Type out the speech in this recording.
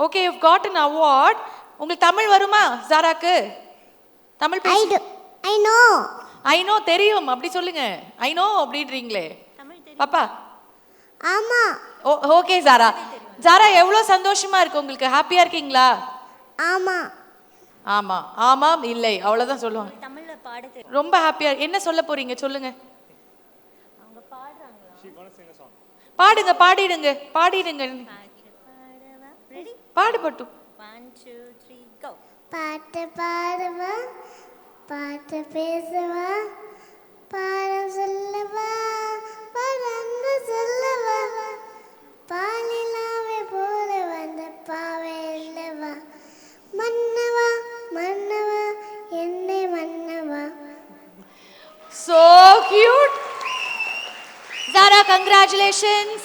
Okay, you got an award. உங்களுக்கு தமிழ் வருமா ஜாராக்கு? தமிழ் பேசு. ஐ நோ தெரியும், அப்படி சொல்லுங்க. ஐ நோ அப்படின்றீங்களே பாப்பா. ஆமா. ஓகே ஜாரா. ஜாரா எவ்வளவு சந்தோஷமா இருக்கு உங்களுக்கு? ஹாப்பியா இருக்கீங்களா? ஆமா. ஆமா ஆமாம் இல்லை அவ்வளவுதான் சொல்லுவாங்க. தமிழ்ல பாட தெரியும். ரொம்ப ஹாப்பியா. என்ன சொல்ல போறீங்க சொல்லுங்க. அவங்க பாடுறாங்களா? பாடுங்க, பாடிடுங்க, பாடிடுங்க. ரெடி? பாடு பட்டு. 1 2 3 கோ. பாட்டு பாடுவா, பாட்டு பேசுவா, பாடம் சொல்லவா, பறந்து சொல்லவா, பாலிலாவே போல வந்த பாவை இல்லவா, மன்னவா மன்னவா என்னை மன்னவா. So cute. Zara, congratulations.